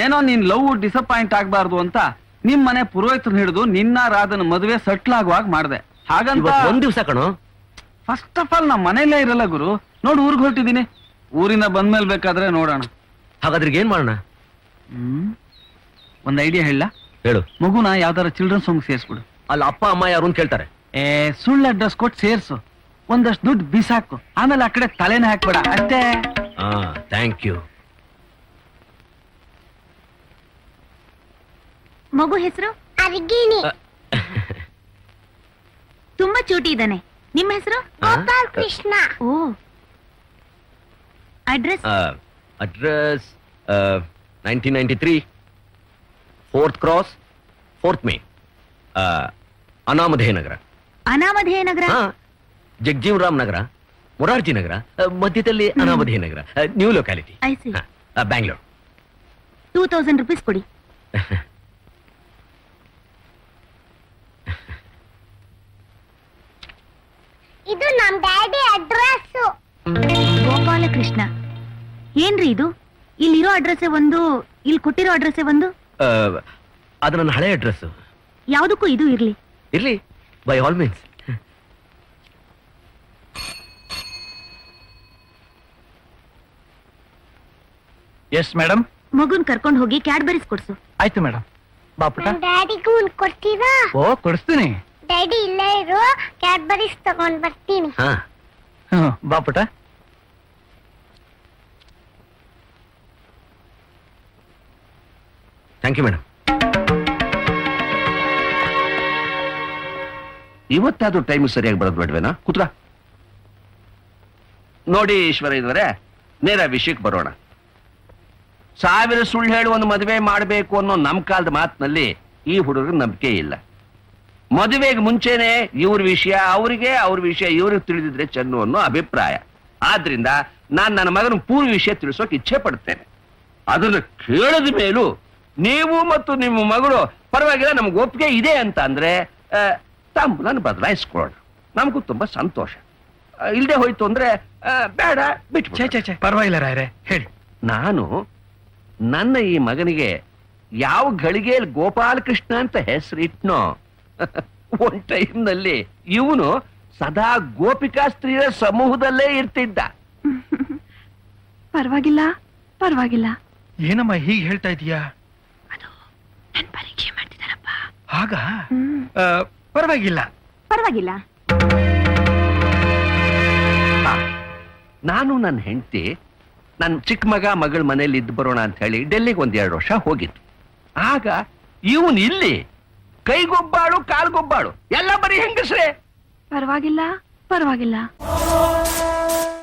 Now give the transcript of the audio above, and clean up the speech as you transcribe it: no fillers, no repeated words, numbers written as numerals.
ಏನೋ ನೀನ್ love disappoint ಆಗ್ಬಾರ್ದು ಅಂತ ನಿಮ್ ಮನೆ ಪುರೋಹಿತನ ಹಿಡಿದು ನಿನ್ನ ರಾಧನ ಮದುವೆ ಸೆಟ್ಲ್ ಆಗುವಾಗ ಮಾಡ್ದೆ. ಹಾಗಂತ ಒಂದ್ ದಿವ್ಸ ಕಣೋ. ಫಸ್ಟ್ ಆಫ್ ಆಲ್ ನಮ್ ಮನೇಲೇ ಇರಲ್ಲ ಗುರು. ನೋಡು ಊರ್ಗ್ ಹೊರಟಿದೀನಿ, ಊರಿಂದ ಬಂದ್ಮೇಲೆ ಬೇಕಾದ್ರೆ ನೋಡೋಣ. ಹಾಗಾದ್ರೆ ಏನ್ ಮಾಡೋಣ? ಒಂದ್ ಐಡಿಯಾ ಹೇಳ. ಹೇಳು. ಮಗುನ ಯಾವ್ದಾರ ಚಿಲ್ಡ್ರನ್ಸ್ ಹೋಮ್ ಸೇರ್ಸ್ಬಿಡು. ಅಲ್ಲಿ ಅಪ್ಪ ಅಮ್ಮ ಯಾರು ಅಂತ ಕೇಳ್ತಾರೆ. ಸುಳ್ಳು ಅಡ್ರೆಸ್ ಕೊಟ್ಟು ಸೇರ್ಸು, ಒಂದಷ್ಟು ದುಡ್ಡು ಬಿಸಾಕು, ಆಮೇಲೆ ಆ ಕಡೆ ತಲೆನೇ ಹಾಕ್ಬೇಡ ಅಷ್ಟೇ. Thank you. ಮಗು ಹೆಸರು ಅರ್ಗಿಣಿ. ತುಂಬಾ ಚೂಟಿ ಇದ್ದಾನೆ. ನಿಮ್ಮ ಹೆಸರು? ಗೋಪಾಲ್ ಕೃಷ್ಣ. ಓ, address? Address 1993 4th Cross 4th Main, ಅನಾಮಧೇಯ ನಗರ. ಅನಾಮಧೇಯ ನಗರ? ಜಗಜೀವ್ ರಾಮ್ ನಗರ, ಮೊರಾರ್ಜಿ ನಗರ, ಮಧ್ಯದಲ್ಲಿ ಅನಾಮಧೇಯ ನಗರ. New locality, Bangalore. 2000 ರೂಪೀಸ್ ಕೊಡಿ. ಇದು ನಮ್ ಡ್ಯಾಡಿ ಅಡ್ರೆಸ್. ಗೋಪಾಲಕೃಷ್ಣ. ಏನ್ರಿ ಇದು? ಇಲ್ಲಿರೋ ಅಡ್ರೆಸ್ ಒಂದು, ಇಲ್ಲಿ ಕೊಟ್ಟಿರೋ ಅಡ್ರೆಸ್ ಒಂದು. ಅದು ನನ್ನ ಹಳೆ ಅಡ್ರೆಸ್. ಯಾವುದಕ್ಕೂ ಇದು ಇರ್ಲಿ. ಇರ್ಲಿ, by all means. Yes madam. ಮಗುನ್ ಕರ್ಕೊಂಡು ಹೋಗಿ ಕ್ಯಾಡ್ಬರೀಸ್ ಕೊಡ್ಸು. ಆಯ್ತು ಮೇಡಮ್. ಬಾಪುಟ, ಡ್ಯಾಡಿಗೂ ಕೊಡ್ತೀರಾ? ಓ ಕೊಡಿಸ್ತೀನಿ. ಡ್ಯಾಡಿ ಇಲ್ಲೇ ಇರೋ, ಕ್ಯಾಡ್ಬರೀಸ್ ತಗೊಂಡ್ ಬರ್ತೀನಿ. ಬಾಪುಟ. Thank you madam. ಇವತ್ತಾದ್ರೂ ಟೈಮ್ ಸರಿಯಾಗಿ ಬರೋದು ಬೇಡವೇನಾ? ಕೂತ್ರ ನೋಡಿ ಈಶ್ವರ ಇದ್ರೆ ನೇರ ವಿಷಯಕ್ಕೆ ಬರೋಣ. 1000 ಸುಳ್ಳು ಹೇಳಿ ಒಂದು ಮದುವೆ ಮಾಡಬೇಕು ಅನ್ನೋ ನಮ್ ಕಾಲದ ಮಾತಿನಲ್ಲಿ ಈ ಹುಡುಗರಿಗೆ ನಂಬಿಕೆ ಇಲ್ಲ. ಮದುವೆಗೆ ಮುಂಚೆನೆ ಇವ್ರ ವಿಷಯ ಅವರಿಗೆ, ಅವ್ರ ವಿಷಯ ಇವ್ರಿಗೆ ತಿಳಿದಿದ್ರೆ ಚೆನ್ನು ಅನ್ನೋ ಅಭಿಪ್ರಾಯ. ಆದ್ರಿಂದ ನಾನು ನನ್ನ ಮಗನ ಪೂರ್ವ ವಿಷಯ ತಿಳಿಸೋಕೆ ಇಚ್ಛೆ ಪಡ್ತೇನೆ. ಅದನ್ನು ಕೇಳಿದ ಮೇಲೂ ನೀವು ಮತ್ತು ನಿಮ್ಮ ಮಗಳು ಪರವಾಗಿಲ್ಲ, ನಮ್ಗೆ ಒಪ್ಪಿಗೆ ಇದೆ ಅಂತ ಅಂದ್ರೆ ತಾಂಬೂಲನ್ನು ಬದಲಾಯಿಸ್ಕೊಳ್ಳೋಣ. ನಮಗೂ ತುಂಬಾ ಸಂತೋಷ. ಇಲ್ಲದೆ ಹೋಯ್ತು ಅಂದ್ರೆ ಬೇಡ, ಬಿಟ್ಟು. ಪರವಾಗಿಲ್ಲ ರಾಯರೇ, ಹೇಳಿ. ನಾನು ನನ್ನ ಈ ಮಗನಿಗೆ ಯಾವ ಗಳಿಗೆಯಲ್ಲಿ ಗೋಪಾಲಕೃಷ್ಣ ಅಂತ ಹೆಸರಿಟ್ನೋ, ಒಂದ್ ಟೈಮ್ನಲ್ಲಿ ಇವನು ಸದಾ ಗೋಪಿಕಾ ಸ್ತ್ರೀಯರ ಸಮೂಹದಲ್ಲೇ ಇರ್ತಿದ್ದ. ಪರವಾಗಿಲ್ಲ, ಪರವಾಗಿಲ್ಲ. ಏನಮ್ಮ ಹೀಗೆ ಹೇಳ್ತಾ ಇದೀಯಾ? ಅದು ನನ್ ಪರೀಕ್ಷೆ ಮಾಡ್ತಿದಾರಪ್ಪ. ಆಗ ಪರವಾಗಿಲ್ಲ, ಪರವಾಗಿಲ್ಲ. ನಾನು ನನ್ನ ಹೆಂಡತಿ ನನ್ನ ಚಿಕ್ಕ ಮಗಳ ಮನೇಲಿ ಇದ್ದು ಬರೋಣ ಅಂತ ಹೇಳಿ ಡೆಲ್ಲಿಗೆ 1-2 ವರ್ಷ ಹೋಗಿತ್ತು. ಆಗ ಇವನ್ ಇಲ್ಲಿ ಕೈಗೊಬ್ಬಾಳು ಕಾಲ್ಗೊಬ್ಬಾಳು ಎಲ್ಲ ಬರೀ ಹೆಂಗಸ್ರೆ. ಪರವಾಗಿಲ್ಲ, ಪರವಾಗಿಲ್ಲ.